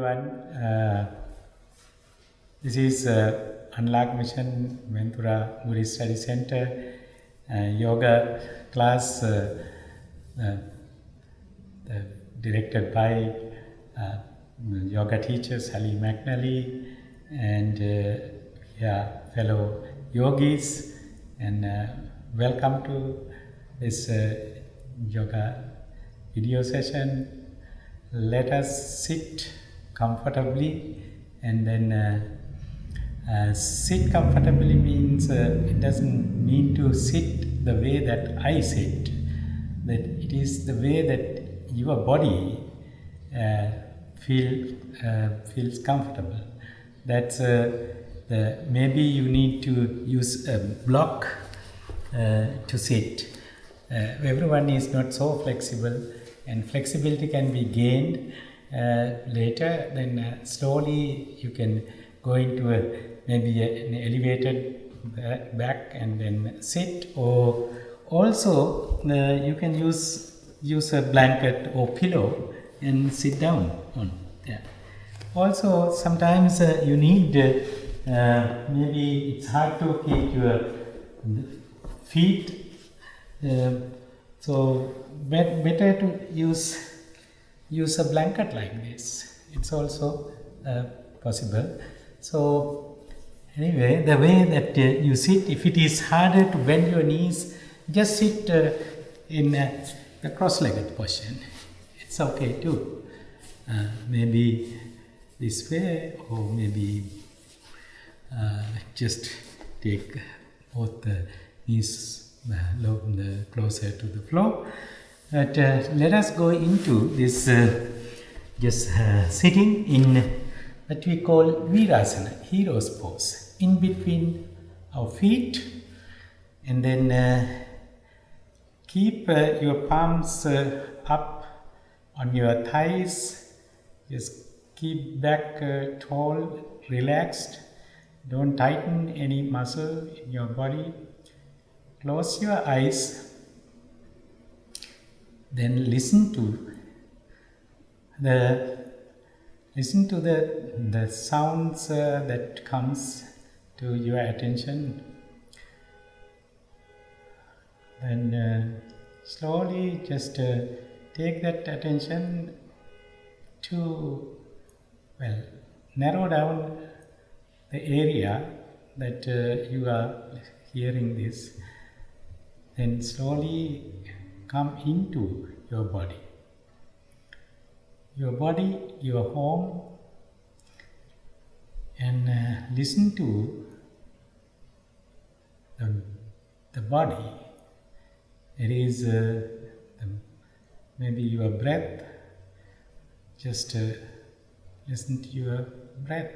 everyone. This is Unlock Mission Ventura Buddhist Study Center yoga class directed by yoga teacher Sally McNally and fellow yogis, and welcome to this yoga video session. Let us sit comfortably, and then sit comfortably means it doesn't mean to sit the way that I sit, that it is the way that your body feels comfortable. That's maybe you need to use a block to sit. Everyone is not so flexible, and flexibility can be gained later. Then slowly you can go into maybe an elevated back and then sit, or also you can use a blanket or pillow and sit down on. Yeah. Also, sometimes you need maybe it's hard to keep your feet. So better to use a blanket like this. It's also possible. So anyway, the way that you sit, if it is harder to bend your knees, just sit in the cross-legged position. It's okay too. Maybe this way, or maybe just take both the knees closer to the floor. But let us go into this sitting in what we call Virasana, hero's pose, in between our feet, and then keep your palms up on your thighs. Just keep back tall, relaxed. Don't tighten any muscle in your body. Close your eyes. Then listen to the sounds that comes to your attention. Then slowly just take that attention to narrow down the area that you are hearing this. Then slowly come into your body. Your body, your home, and listen to the body. It is maybe your breath. Just listen to your breath.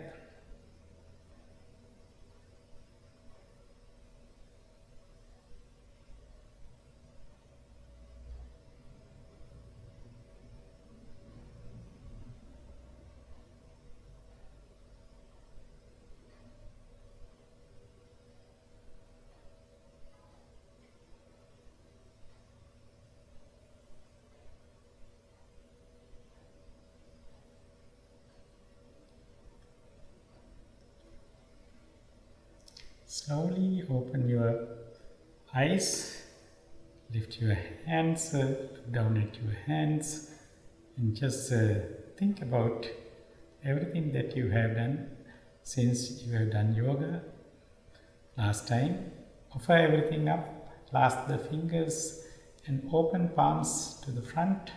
Slowly open your eyes, lift your hands, look down at your hands, and just think about everything that you have done since you have done yoga last time. Offer everything up, clasp the fingers and open palms to the front,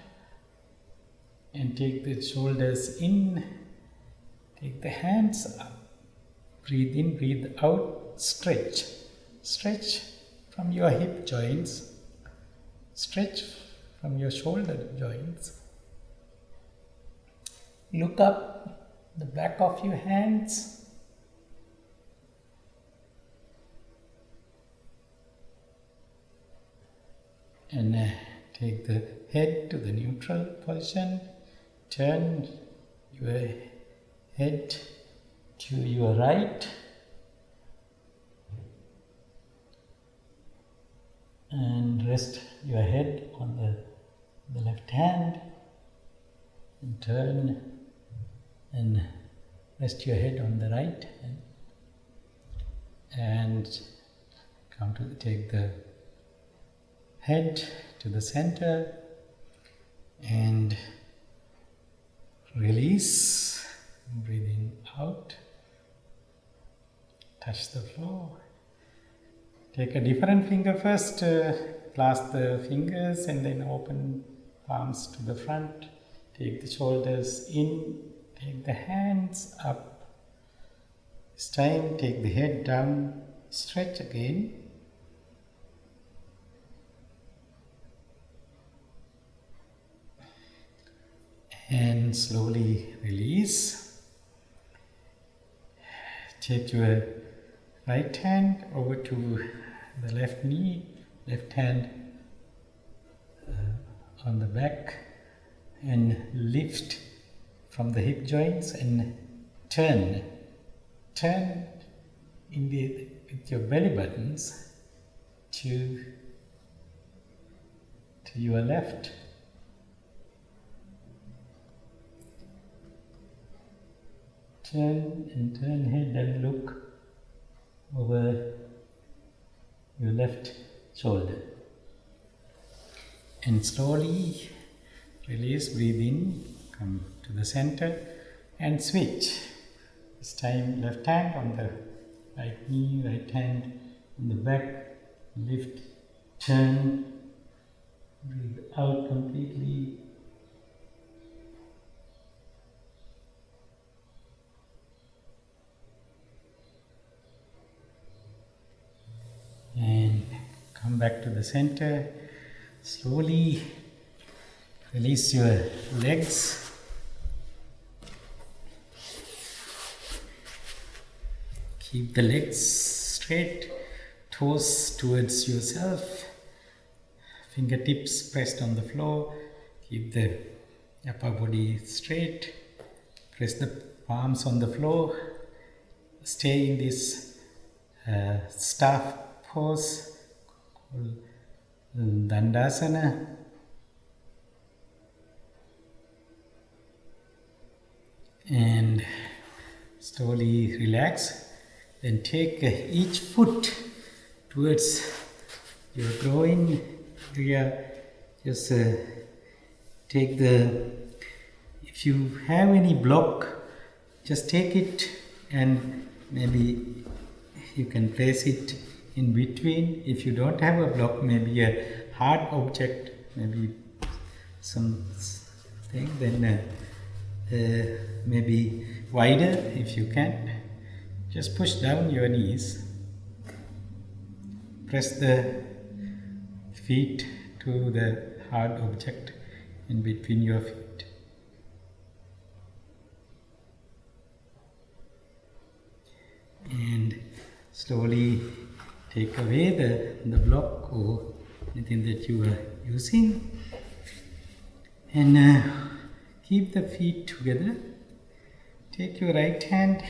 and take the shoulders in, take the hands up, breathe in, breathe out. Stretch from your hip joints, stretch from your shoulder joints. Look up the back of your hands. And take the head to the neutral position. Turn your head to your right. And rest your head on the left hand, and turn and rest your head on the right hand. And take the head to the center and release. Breathe in, out. Touch the floor. Take a different finger first. Clasp the fingers and then open palms to the front. Take the shoulders in. Take the hands up. This time take the head down. Stretch again. And slowly release. Take your right hand over to the left knee, left hand on the back, and lift from the hip joints and turn with your belly buttons to your left. Turn head and look over your left shoulder. And slowly release, breathe in, come to the center and switch. This time left hand on the right knee, right hand on the back, lift, turn, breathe out completely. And come back to the center. Slowly release your legs. Keep the legs straight, toes towards yourself, fingertips pressed on the floor. Keep the upper body straight. Press the palms on the floor. Stay in this staff pose called Dandasana. And slowly relax. Then take each foot towards your groin area. Just take if you have any block, just take it and maybe you can place it in between. If you don't have a block, maybe a hard object, maybe something, then maybe wider if you can. Just push down your knees. Press the feet to the hard object in between your feet. And slowly take away the block or anything that you are using. And keep the feet together. Take your right hand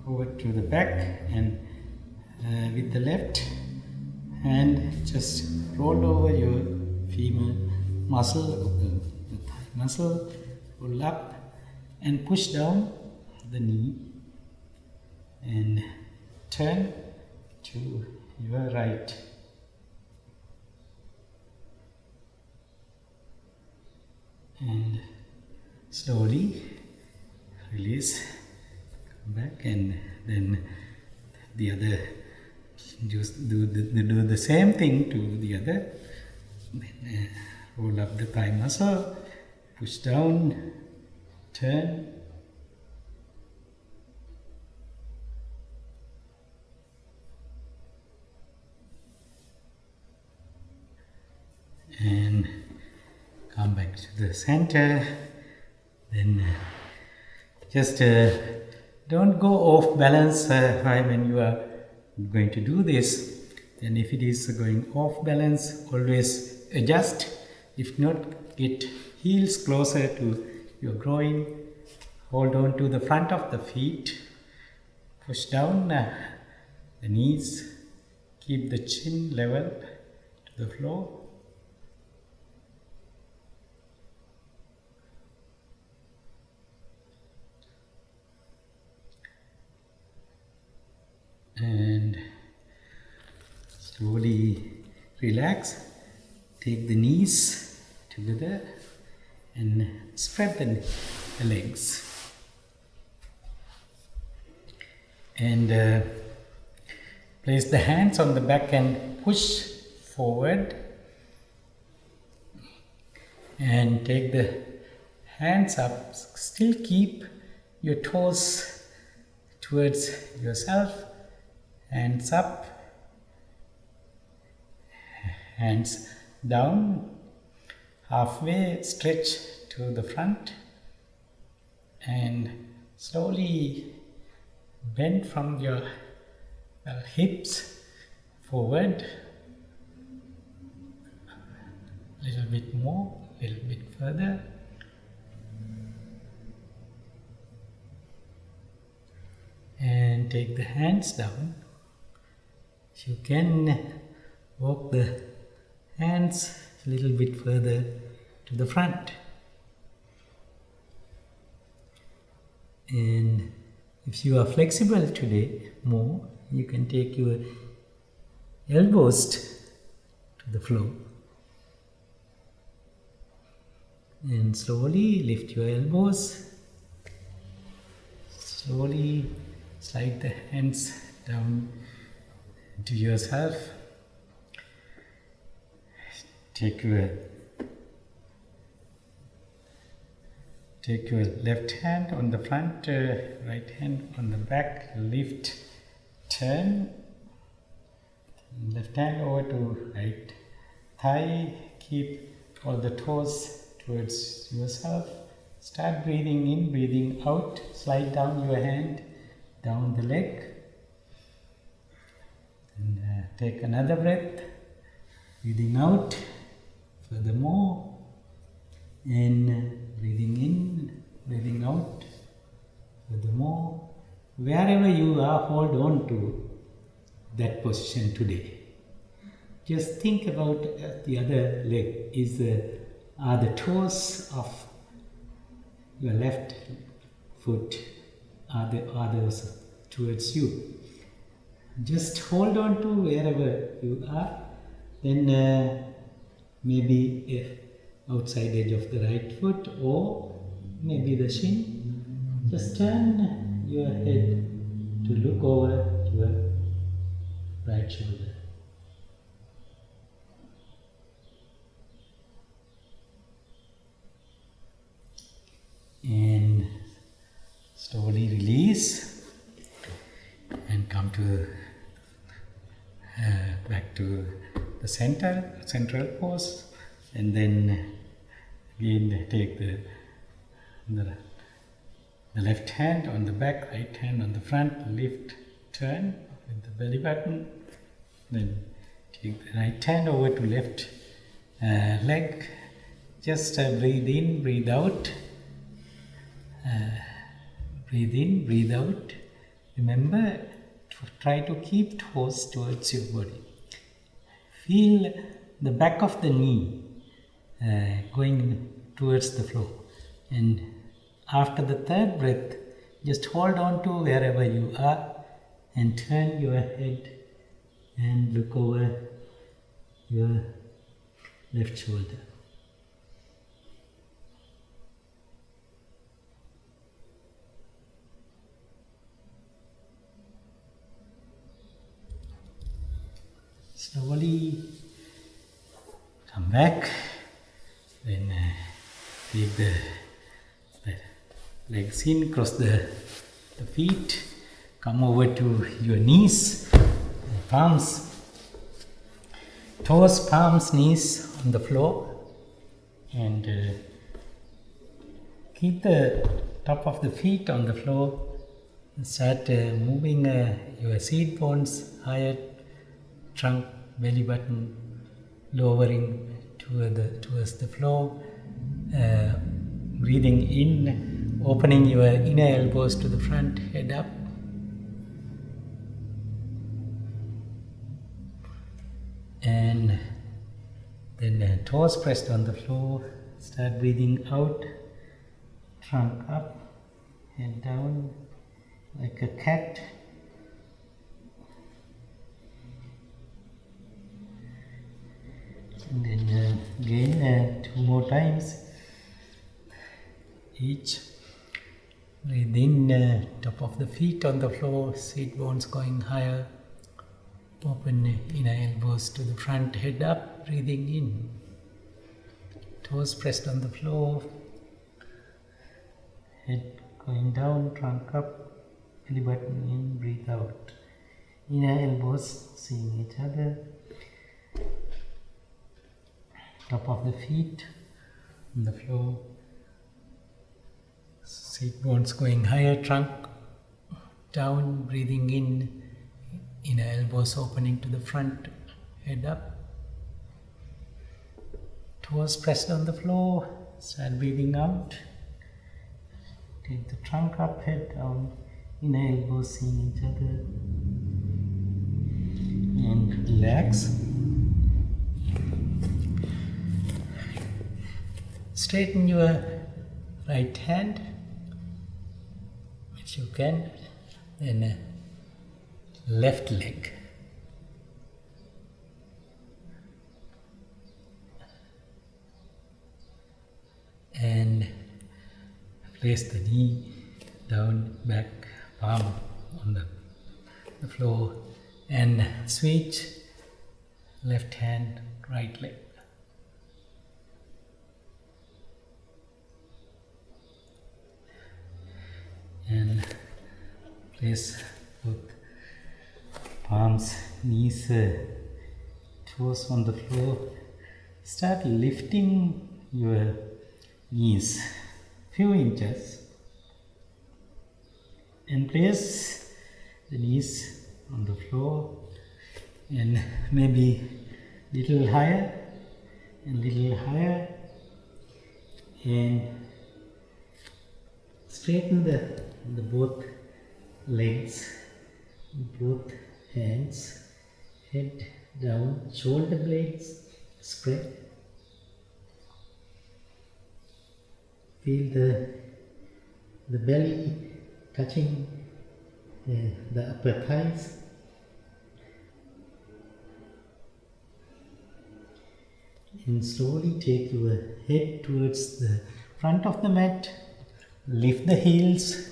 over to the back and with the left hand just roll over your femur muscle, the thigh muscle, roll up and push down the knee and turn to your right. And slowly release, come back, and then the other, just do the same thing to the other. Then roll up the thigh muscle, push down, turn, and come back to the center. Then just don't go off balance when you are going to do this. Then if it is going off balance, always adjust. If not, get heels closer to your groin. Hold on to the front of the feet. Push down the knees. Keep the chin level to the floor. Slowly relax. Take the knees together and spread the legs. And place the hands on the back and push forward. And take the hands up. Still keep your toes towards yourself. Hands up. Hands down. Halfway stretch to the front. And slowly bend from your hips forward. A little bit more, a little bit further. And take the hands down. You can walk the hands a little bit further to the front. And if you are flexible today more, you can take your elbows to the floor. And slowly lift your elbows. Slowly slide the hands down to yourself. Take your left hand on the front, right hand on the back, lift, turn. Left hand over to right thigh, keep all the toes towards yourself. Start breathing in, breathing out. Slide down your hand, down the leg. And take another breath. Breathing out. Furthermore. And breathing in, breathing out. Furthermore. Wherever you are, hold on to that position today. Just think about the other leg. Are the toes of your left foot, are those towards you? Just hold on to wherever you are. Then maybe outside edge of the right foot or maybe the shin. Just turn your head to look over your right shoulder. And slowly release and come to back to the central pose, and then again take the left hand on the back, right hand on the front, lift, turn with the belly button, then take the right hand over to left leg. Just breathe in, breathe out. Breathe in, breathe out. Remember to try to keep toes towards your body. Feel the back of the knee going towards the floor. And after the third breath, just hold on to wherever you are and turn your head and look over your left shoulder. Slowly come back, then take the legs in, cross the feet, come over to your knees, palms, toes, palms, knees on the floor, and keep the top of the feet on the floor. Start moving your seat bones higher, trunk, belly button lowering towards the floor. Breathing in, opening your inner elbows to the front, head up. And then toes pressed on the floor. Start breathing out, trunk up, head down like a cat. And then again 2 more times. Each. Breathe in, top of the feet on the floor, seat bones going higher. Open inner elbows to the front, head up, breathing in. Toes pressed on the floor. Head going down, trunk up, belly button in, breathe out. Inner elbows seeing each other. Top of the feet on the floor. Seat bones going higher, trunk down, breathing in. Inner elbows opening to the front, head up. Toes pressed on the floor, start breathing out. Take the trunk up, head down, inner elbows seeing each other. And relax. Straighten your right hand, which you can, then left leg. And place the knee down, back, palm on the floor, and switch left hand, right leg. And place both palms, knees, toes on the floor. Start lifting your knees few inches and place the knees on the floor and maybe little higher and little higher, and straighten the both legs, both hands, head down, shoulder blades spread. Feel the belly touching the upper thighs. And slowly take your head towards the front of the mat. Lift the heels.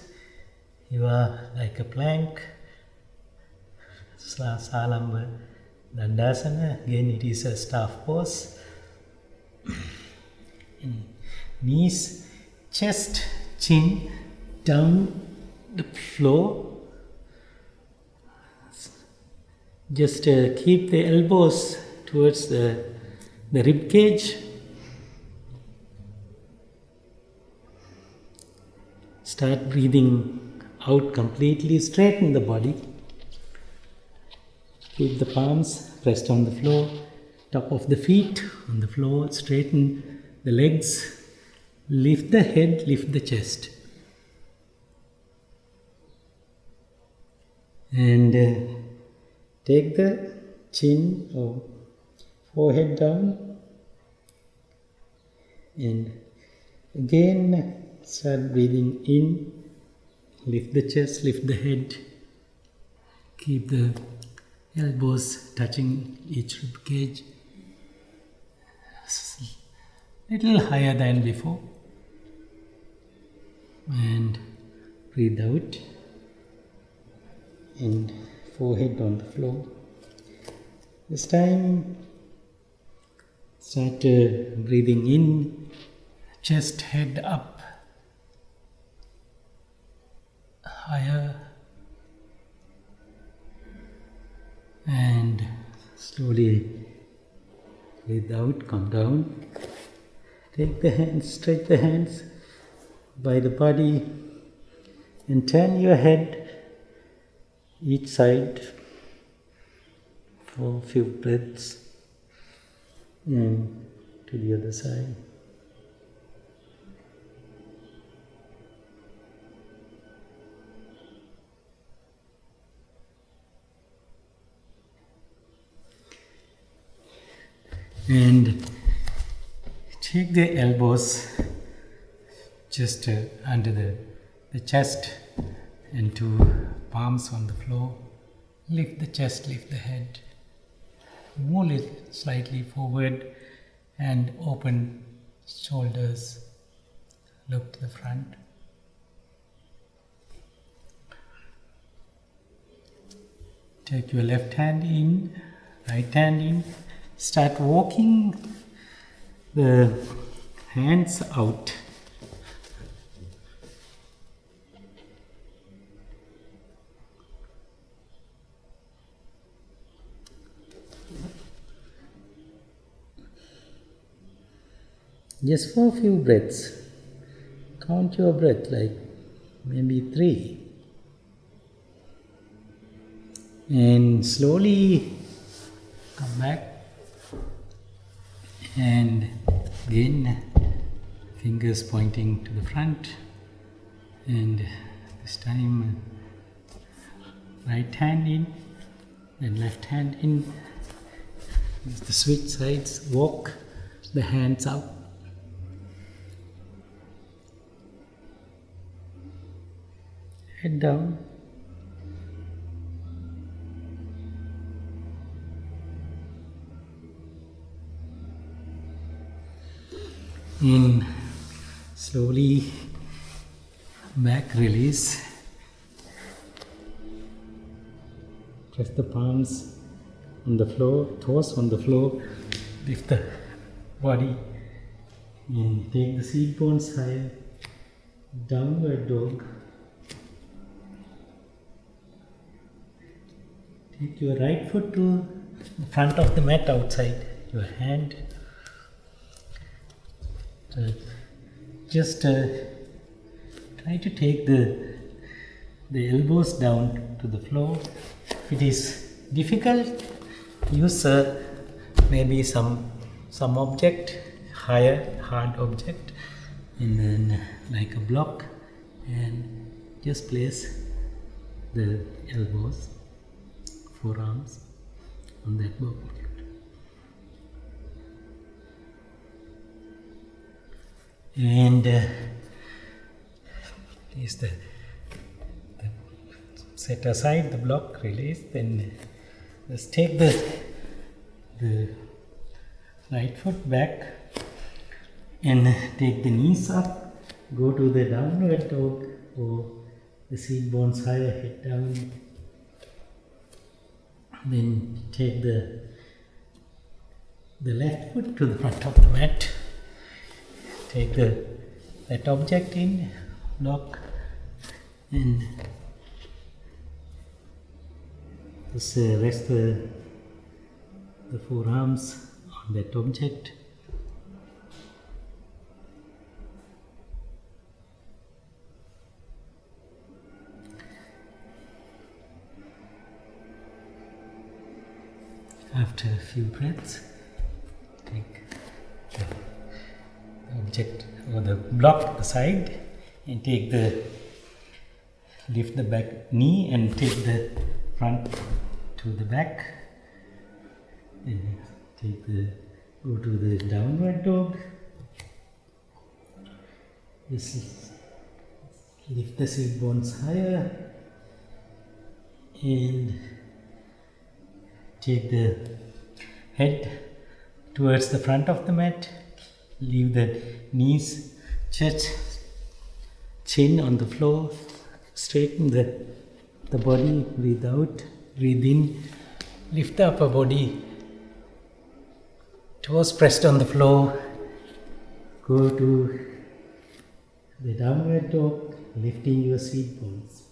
You are like a plank. Salamba Dandasana. Again, it is a staff pose. Knees, chest, chin down the floor. Just keep the elbows towards the rib cage. Start breathing out completely. Straighten the body. Keep the palms pressed on the floor. Top of the feet on the floor. Straighten the legs. Lift the head, lift the chest. And take the chin or forehead down. And again start breathing in. Lift the chest, lift the head. Keep the elbows touching each rib cage. Little higher than before. And breathe out. And forehead on the floor. This time, start breathing in, chest, head up, higher, and slowly breathe out, come down. Take the hands, stretch the hands by the body, and turn your head each side for a few breaths, and to the other side. And take the elbows just under the chest and two palms on the floor. Lift the chest, lift the head. Move it slightly forward and open shoulders, look to the front. Take your left hand in, right hand in, start walking the hands out. Just for a few breaths. Count your breath, like maybe 3. And slowly come back. And again, fingers pointing to the front. And this time, right hand in, then left hand in. Use the switch sides, walk the hands out. Head down. In, slowly back release. Press the palms on the floor, toes on the floor. Lift the body and take the seat bones higher. Downward dog. Take your right foot to the front of the mat outside. Your hand. Just try to take the elbows down to the floor. If it is difficult, use maybe some object, hard object, and then like a block, and just place the elbows, forearms on that block. And is the set aside the block, release, then just take the right foot back and take the knees up, go to the downward dog or the seat bones higher, head down. Then take the left foot to the front of the mat. Take that object in, block, and just rest the forearms on that object. After a few breaths, take the object or the block aside and lift the back knee and take the front to the back. Go to the downward dog. Lift the seat bones higher and take the head towards the front of the mat. Leave the knees, chest, chin on the floor. Straighten the body. Breathe out, breathe in. Lift the upper body. Toes pressed on the floor. Go to the downward dog, lifting your seat bones.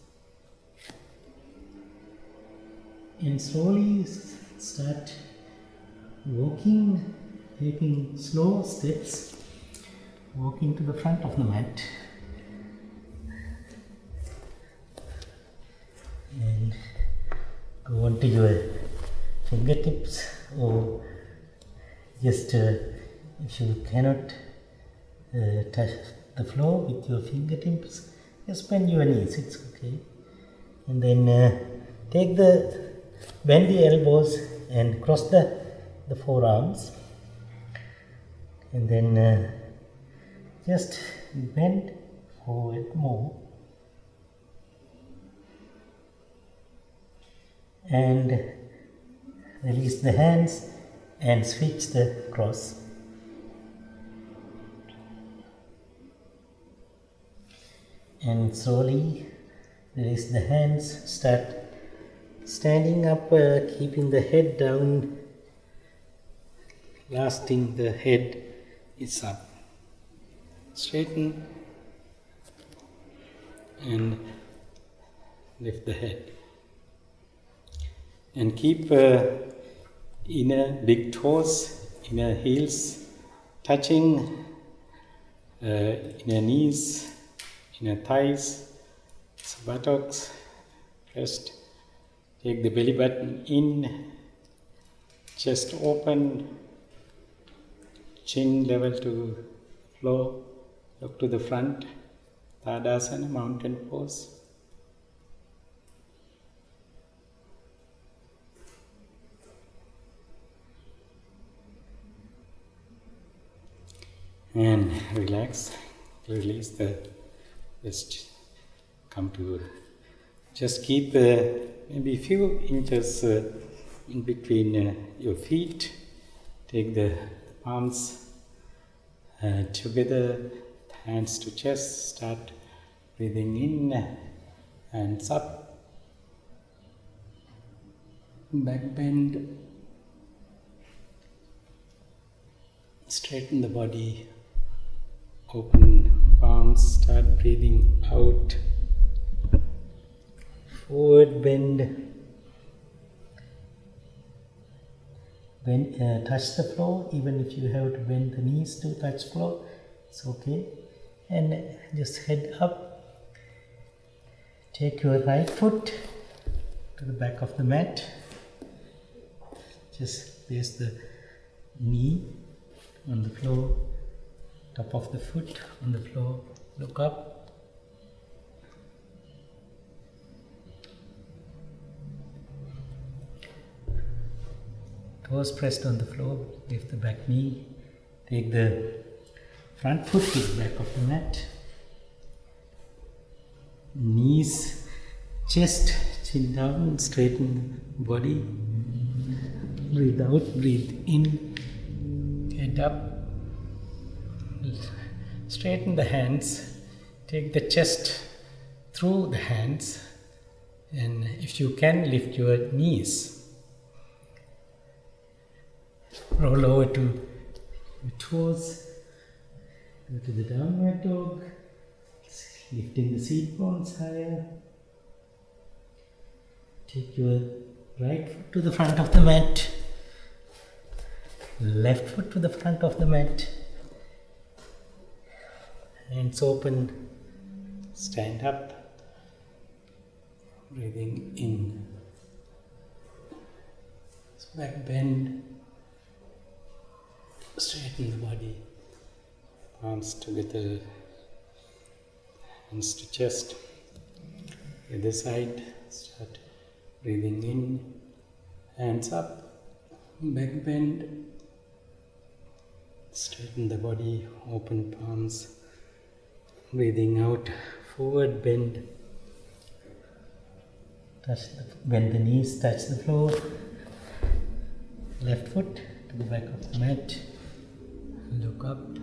And slowly start walking, taking slow steps, walking to the front of the mat. And go on to your fingertips, or just if you cannot touch the floor with your fingertips, just bend your knees, it's okay. And then bend the elbows and cross the forearms, and then just bend forward more and release the hands and switch the cross. And slowly release the hands, start standing up, keeping the head down. Lasting the head is up. Straighten and lift the head. And keep inner big toes, inner heels touching, inner knees, inner thighs, buttocks, rest. Take the belly button in, chest open, chin level to floor, look to the front, Tadasana, mountain pose. And relax, release the wrist, come to, just keep maybe a few inches in between your feet, take the palms together, hands to chest, start breathing in, hands up, back bend, straighten the body, open palms, start breathing out, forward bend, touch the floor, even if you have to bend the knees to touch floor, it's okay. And just head up, take your right foot to the back of the mat, just place the knee on the floor, top of the foot on the floor, look up. Toes pressed on the floor, lift the back knee, take the front foot to the back of the mat, knees, chest, chin down, straighten the body, breathe out, breathe in, head up, straighten the hands, take the chest through the hands, and if you can, lift your knees. Roll over to your toes, go to the downward dog, lifting the seat bones higher. Take your right foot to the front of the mat, left foot to the front of the mat, hands open, stand up, breathing in, back bend, straighten the body, palms together, hands to chest. Other side, start breathing in, hands up, back bend, straighten the body, open palms, breathing out, forward bend, bend the knees, touch the floor, left foot to the back of the mat, look up,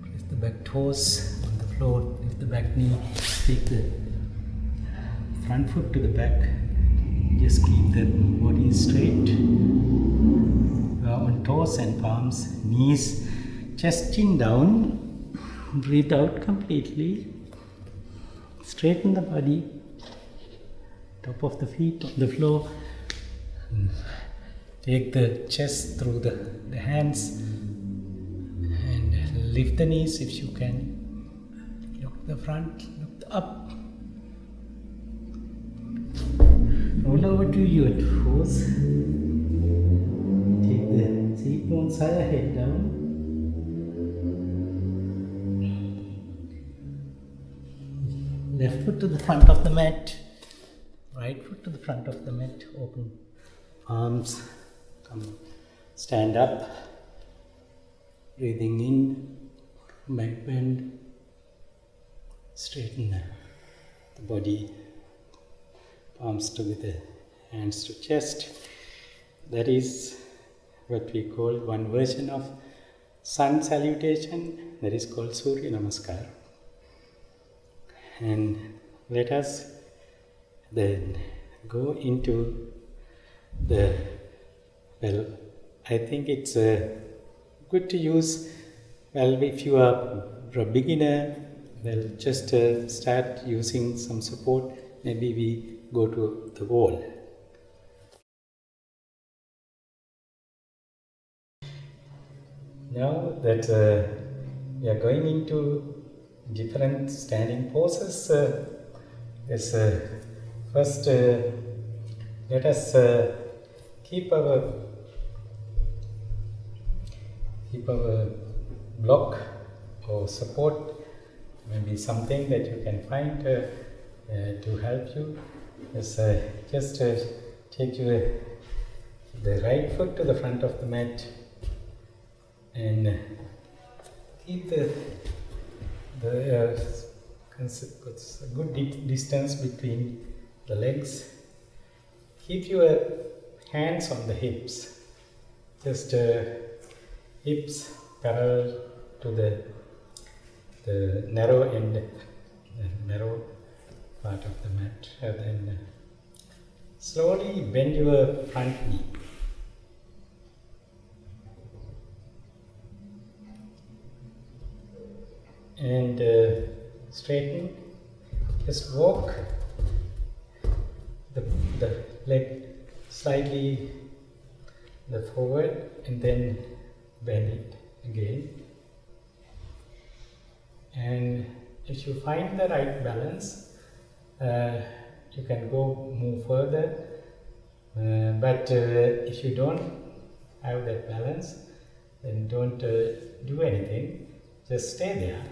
press the back toes on the floor, lift the back knee, take the front foot to the back, just keep the body straight, on toes and palms, knees, chest chin down, breathe out completely, straighten the body, top of the feet on the floor, take the chest through the hands and lift the knees if you can. Look the front, look up. Roll over to your toes. Take the seat bones higher, head down. Left foot to the front of the mat. Right foot to the front of the mat. Open arms. Come, stand up, breathing in, back bend, straighten the body, palms together, hands to chest. That is what we call one version of sun salutation, that is called Surya Namaskar. And let us then go into the, well, I think it's good to use, well, if you are a beginner, well, just start using some support. Maybe we go to the wall. Now that we are going into different standing poses, first let us keep our block or support, maybe something that you can find to help you. Just take the right foot to the front of the mat and keep the good distance between the legs. Keep your hands on the hips, just hips parallel to the narrow end, the narrow part of the mat. And then slowly bend your front knee. And straighten. Just walk the leg slightly forward and then bend it again. And if you find the right balance, you can move further. But if you don't have that balance, then don't do anything. Just stay there.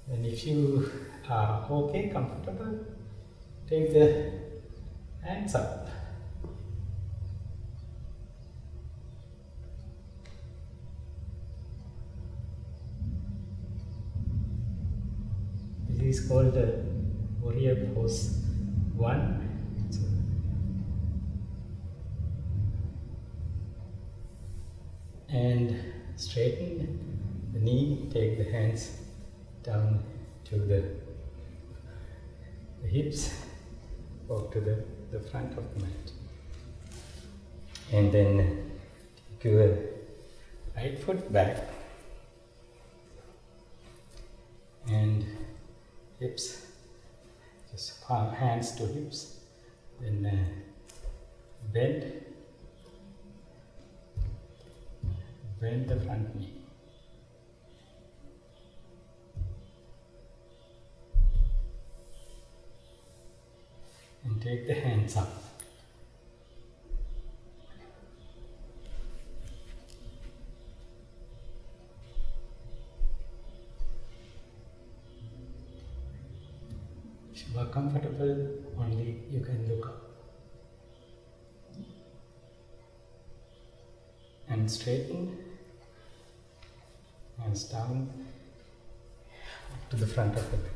And if you are okay, comfortable, take the hands up. This is called the warrior pose 1. And straighten the knee, take the hands down to the hips, walk to the front of the mat. And then take your right foot back and hips, just palm hands to hips, then bend the front knee. And take the hands up. If you are comfortable, only you can look up. And straighten, hands down to the front of the bed.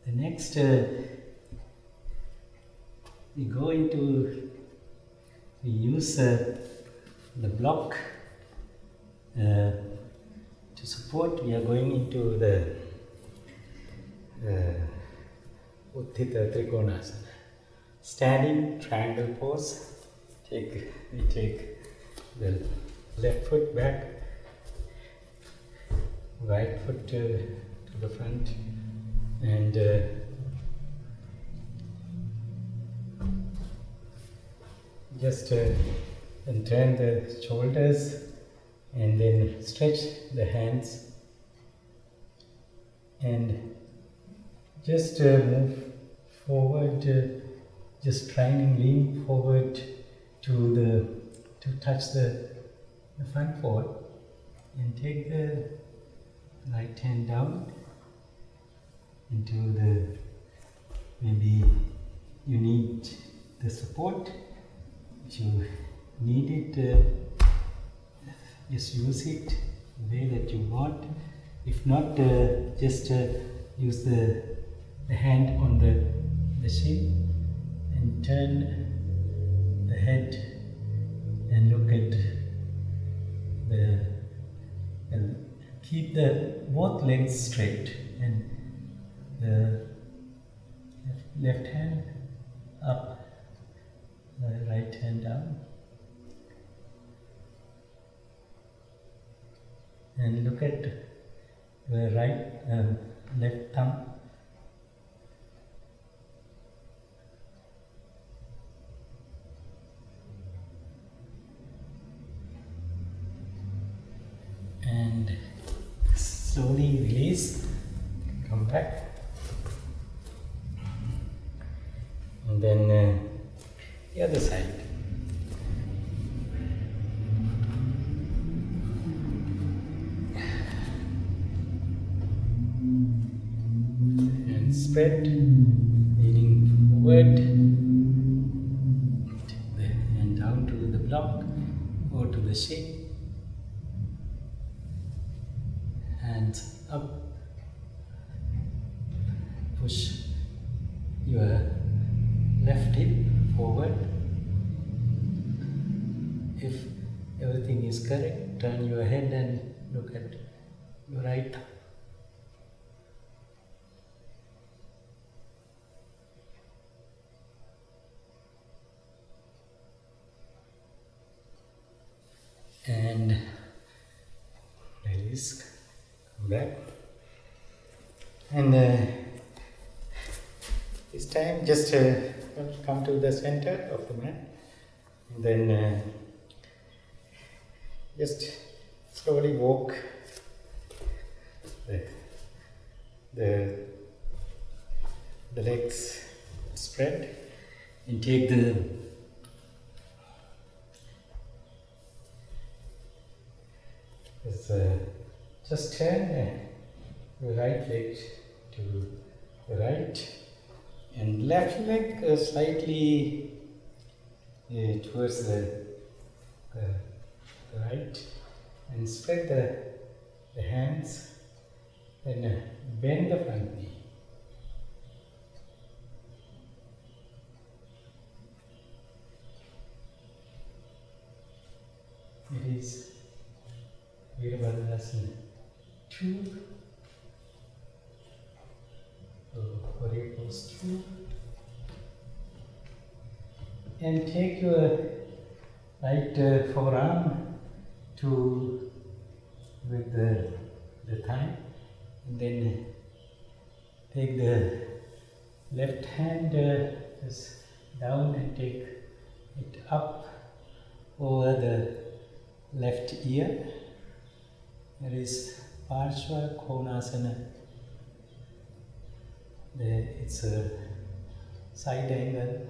The next, we use the block to support. We are going into the Utthita Trikonasana, standing triangle pose. We take the left foot back, right foot to the front, and just and turn the shoulders and then stretch the hands and just move forward, just trying and lean forward to touch the front foot, and take the right hand down into maybe you need the support. If you need it, just use it the way that you want. If not, just use the hand on the shin and turn the head and look at the and keep the both legs straight and the left hand up, the right hand down, and look at the left thumb. And slowly release, come back, and then the other side. And spread, leaning forward, and down to the block or to the shape. Hands up, push your left hip forward. If everything is correct, turn your head and look at your right thumb. And release. Back, and this time just come to the center of the mat, and then just slowly walk the legs spread, and take just turn your right leg to the right and left leg slightly towards the right, and spread the hands and bend the front knee. It is Virabhadrasana 2, warrior pose 2, and take your right forearm with the thigh, and then take the left hand just down and take it up over the left ear. There is Parshva Konasana. It's a side angle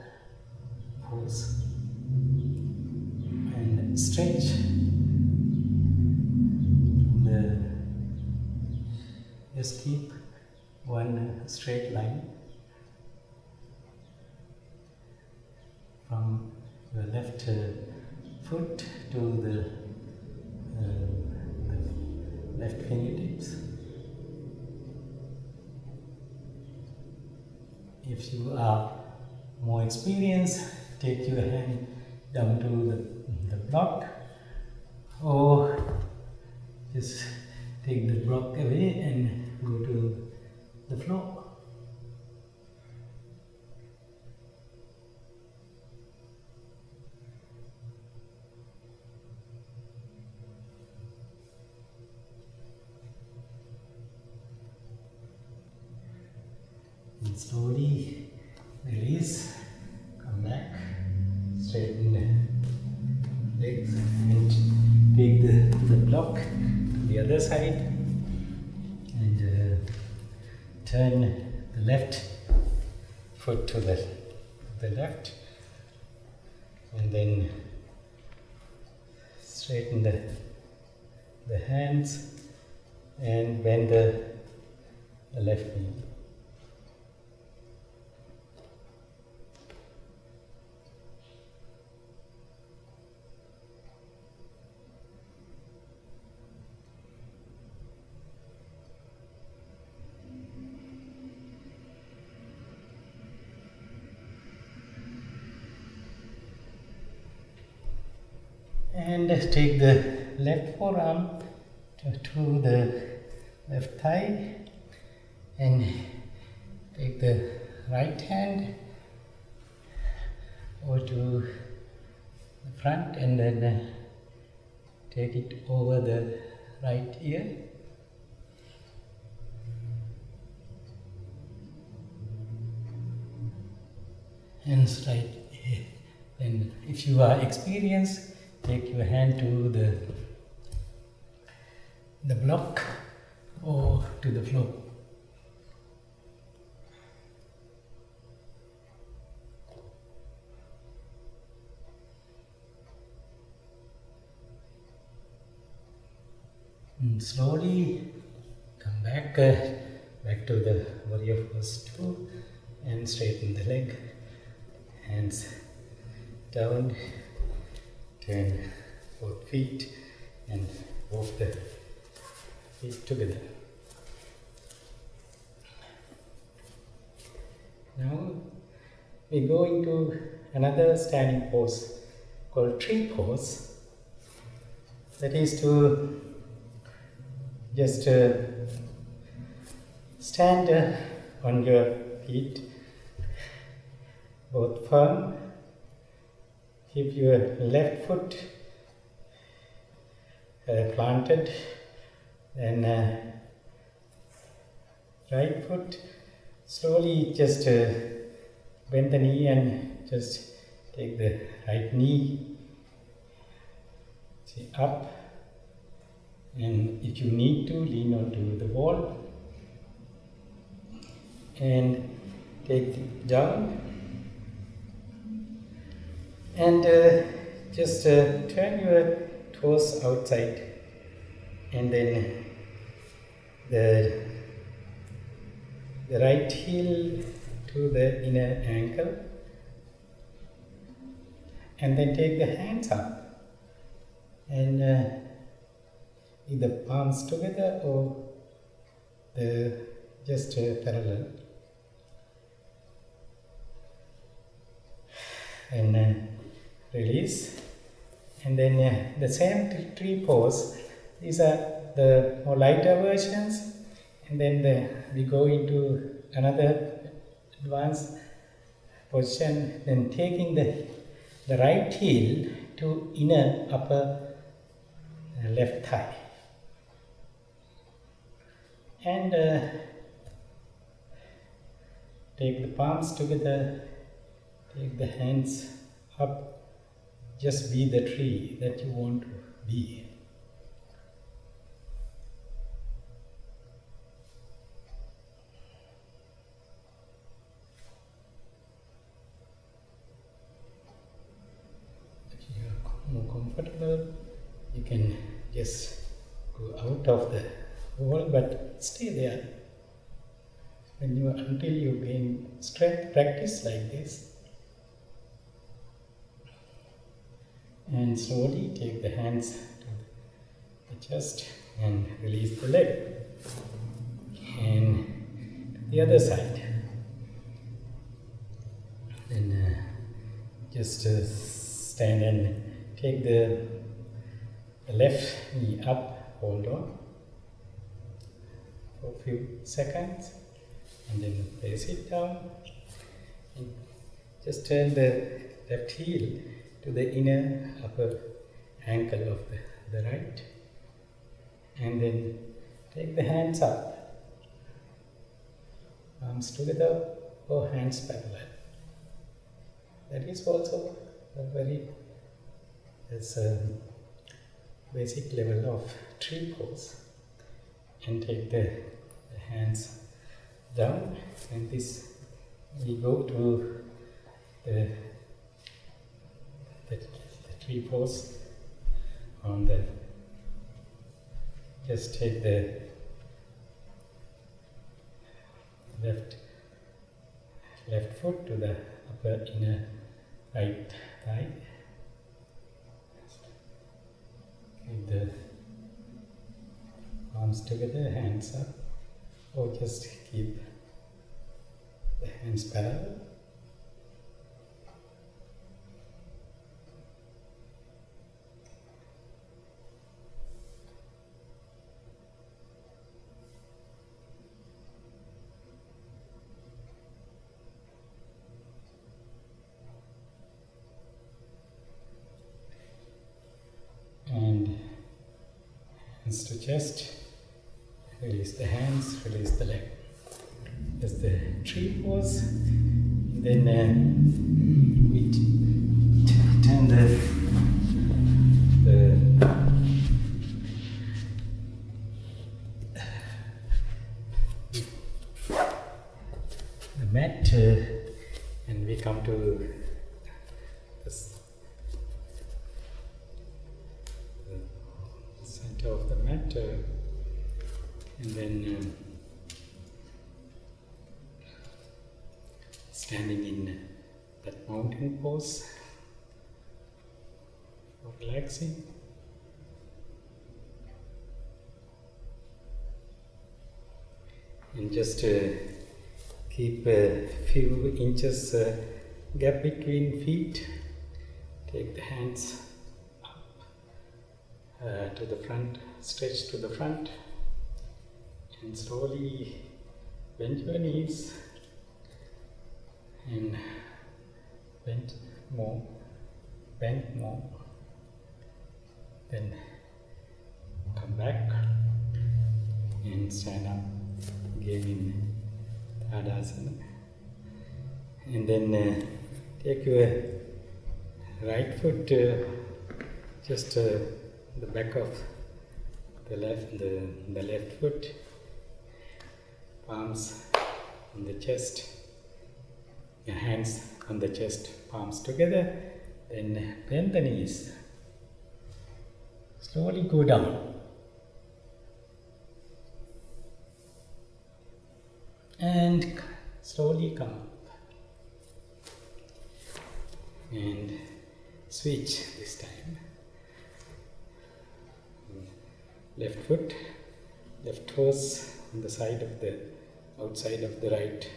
pose. And stretch just keep one straight line from your left foot to the left fingertips. If you are more experienced, take your hand down to the block, or just take the block away and go to the floor. And slowly release, come back, straighten the legs and take the block to the other side, and turn the left foot to the left, and then straighten the hands and bend the left knee. And take the left forearm to the left thigh and take the right hand over to the front and then take it over the right ear. And right here. Then if you are experienced, take your hand to the block or to the floor. And slowly come back to the warrior pose 2 and straighten the leg. Hands down, turn both feet and walk the feet together. Now we go into another standing pose called tree pose. That is to just stand on your feet, both firm. Keep your left foot planted, then right foot. Slowly just bend the knee and just take the right knee up. And if you need to, lean onto the wall and take it down. And just turn your toes outside, and then the right heel to the inner ankle, and then take the hands up and either palms together or just parallel. And release, and then the same tree pose. These are the more lighter versions, and then we go into another advanced position, then taking the right heel to inner upper left thigh, and take the palms together, take the hands up. Just be the tree that you want to be. If you are more comfortable, you can just go out of the wall, but stay there. Until you gain strength, practice like this. And slowly take the hands to the chest and release the leg. And to the other side. Then just stand and take the left knee up, hold on for a few seconds, and then place it down. And just turn the left heel to the inner upper ankle of the right, and then take the hands up, arms together or hands parallel. That is also a very basic level of tree pose. And take the hands down, and this we go to the tree pose on the. Just take the left foot to the upper inner right thigh. Keep the arms together, hands up, or just keep the hands parallel. hands to chest, release the hands, release the leg. That's the tree pose. Then we turn the mat and we come to this, the center of the mat and then standing in that mountain pose, relaxing. And just keep a few inches gap between feet. Take the hands up to the front, stretch to the front, and slowly bend your knees and bend more, then come back and stand up again in Tadasana. And then take your right foot just the back of the left foot, palms on the chest, your hands on the chest, palms together, then bend the knees. Slowly go down. And slowly come up. And switch this time. Left foot, left toes on the side of the outside of the right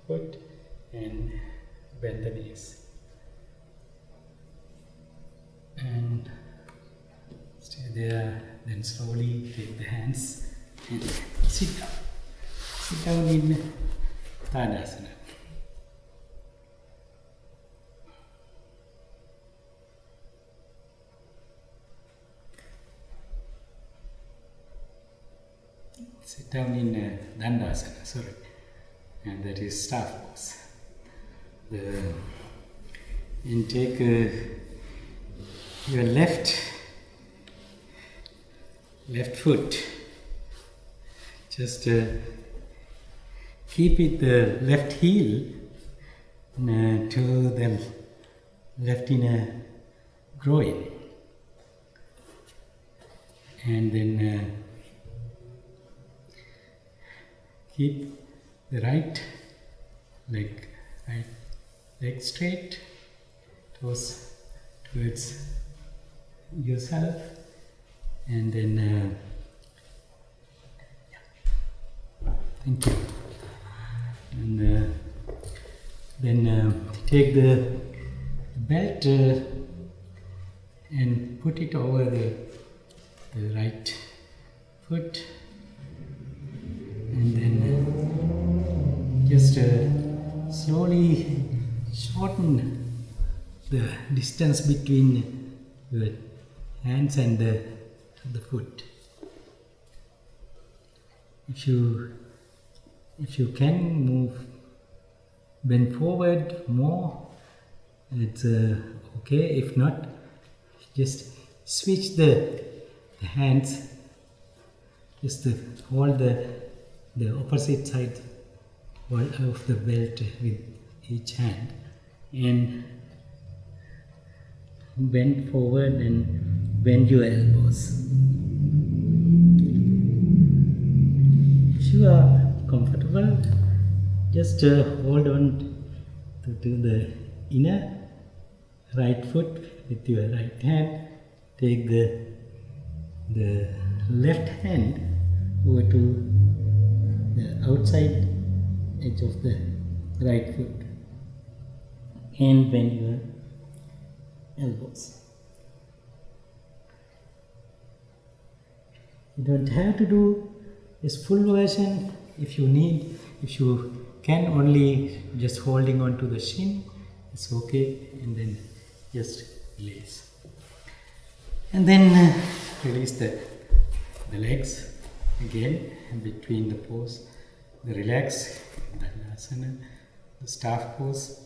foot and bend the knees. And stay there, then slowly take the hands and sit down. Sit down in Tadasana. Sit down in Dandasana, sorry, and that is staff pose. And take your left foot, just keep it the left heel to the left inner groin, and then keep the right leg straight, toes towards yourself, and then thank you. And then take the belt and put it over the right foot, and then just slowly shorten the distance between your hands and the foot. If you can move, bend forward more, it's okay. If not, just switch the hands, just hold the opposite side of the belt with each hand and bend forward and bend your elbows. If you are comfortable, just hold on to the inner right foot with your right hand. Take the left hand over to the outside edge of the right foot and bend your elbows. You don't have to do this full version. If you can only just holding on to the shin, it's okay, and then just release. And then release the the legs again between the pose, the relax, the asana, the staff pose,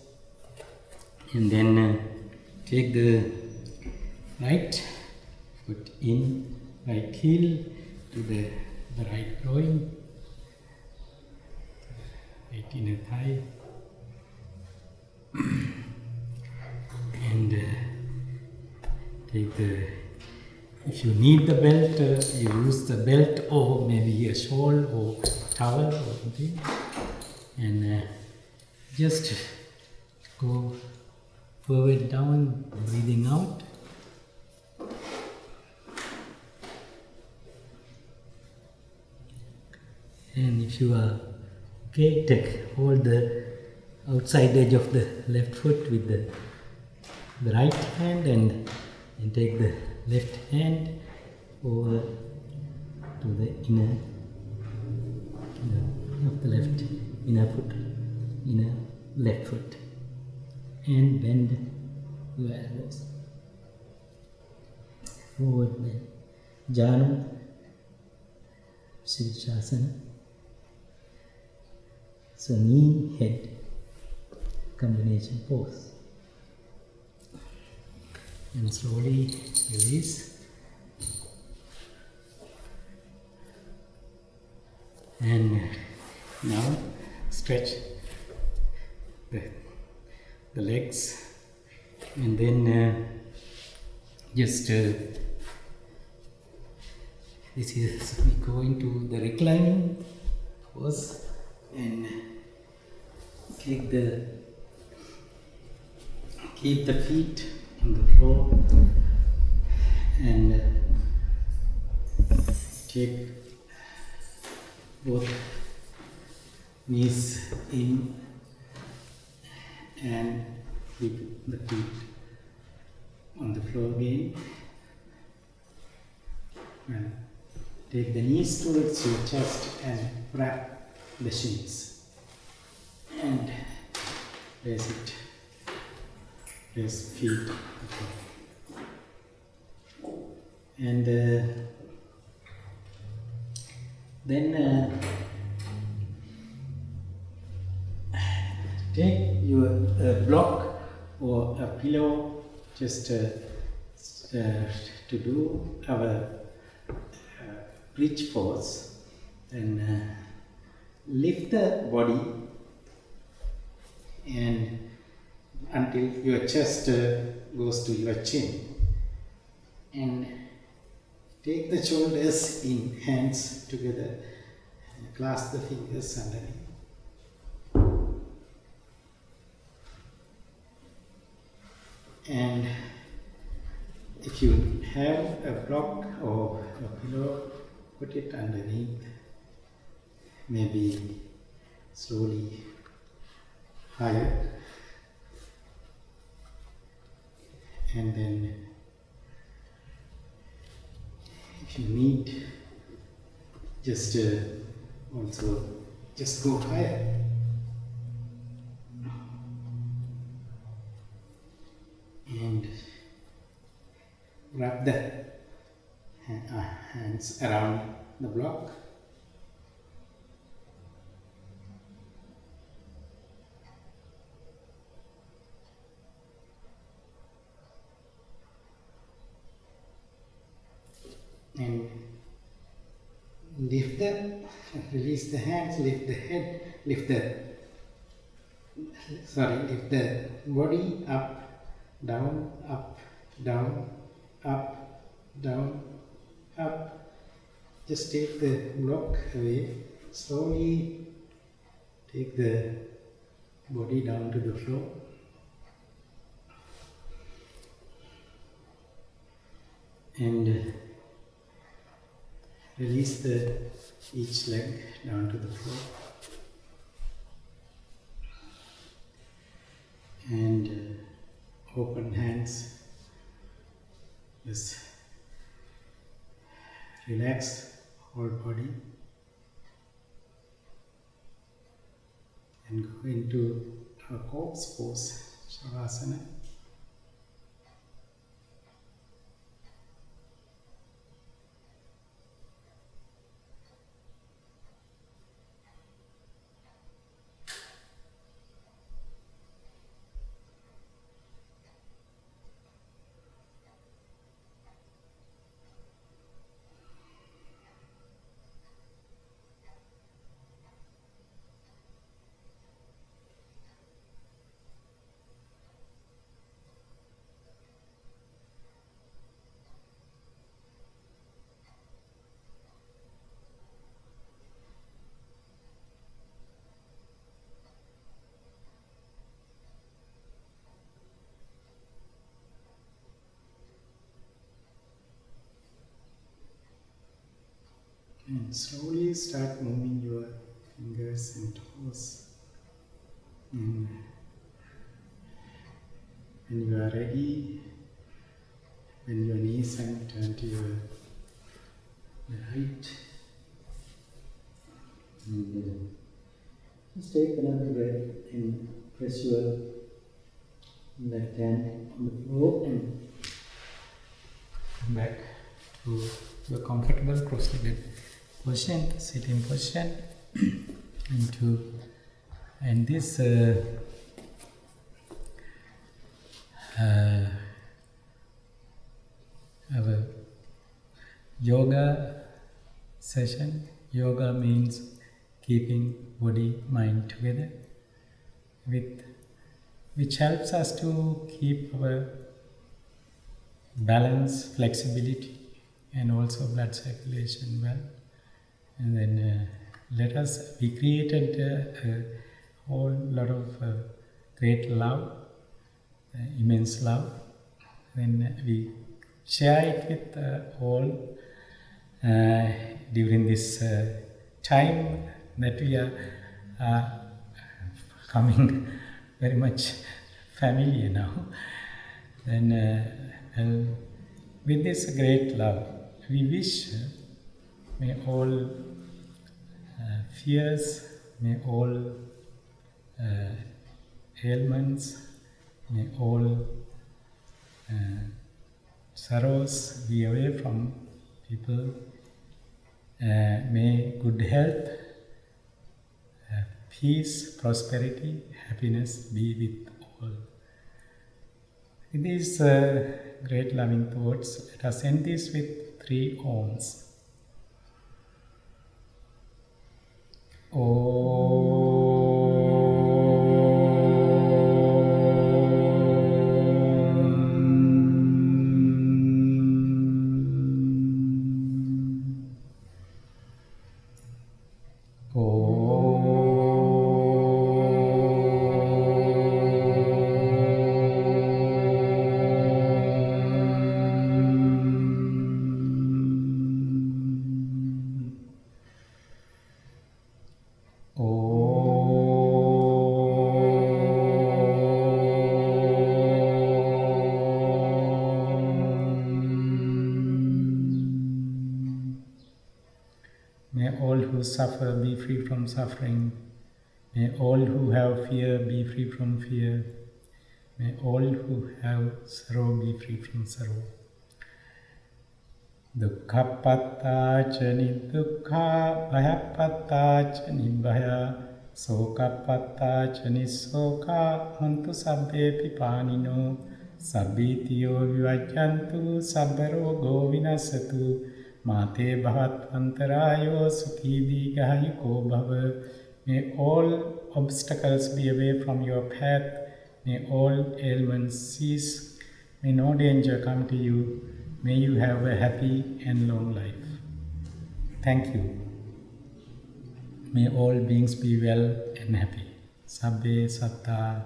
and then take the right foot in, right heel to the right groin, right inner thigh, and take the, if you need the belt, you use the belt or maybe a shawl or towel or something, and just go forward down, breathing out. And if you are okay, hold the outside edge of the left foot with the right hand, and take the left hand over to the inner of the left inner left foot, and bend your elbows forward. Then Janu Sirsasana. So knee head combination pose, and slowly release, and now stretch the legs, and then just this is we go into the reclining pose, and keep the feet on the floor, and take both knees in and keep the feet on the floor again, and take the knees towards your chest and wrap the shins, and place feet, and then take your block or a pillow just to do our bridge pose, and lift the body and until your chest goes to your chin, and take the shoulders in, hands together, clasp the fingers underneath, and if you have a block or a pillow, put it underneath, maybe slowly higher, and then if you need, just also just go higher, and wrap the hands around the block, and release the hands, lift the head, lift the body up, down, up, down, up, down, up. Just take the block away, slowly take the body down to the floor, and release each leg down to the floor, and open hands, just relax whole body, and go into our corpse pose, Shavasana. And slowly start moving your fingers and toes. And when you are ready, bend your knees and turn to your right. And just take another breath and press your left hand on the floor and come back to your comfortable cross-legged position, sitting position. And this our yoga session. Yoga means keeping body, mind together, which helps us to keep our balance, flexibility, and also blood circulation well. And then we created a whole lot of great love, immense love. Then we share it with all during this time that we are coming very much familiar now. Then with this great love, we wish may all fears, may all ailments, may all sorrows be away from people. May good health, peace, prosperity, happiness be with all. With these great loving thoughts, let us end this with 3 Oms. May all who suffer be free from suffering. May all who have fear be free from fear. May all who have sorrow be free from sorrow. Dukkhapatta cha nidukkha, bhayapatta cha nibhaya, sokapatta cha nisoka, hantu sabbe pipanino, sabbitiyo vivajjantu, sabbarogo vinasatu, mate bhavatantarayo sukhi digahiko bhava. May all obstacles be away from your path. May all ailments cease. May no danger come to you. May you have a happy and long life. Thank you. May all beings be well and happy. Sabbe satta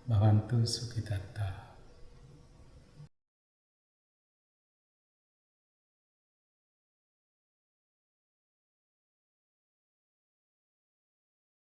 bhavantu sukhitatta.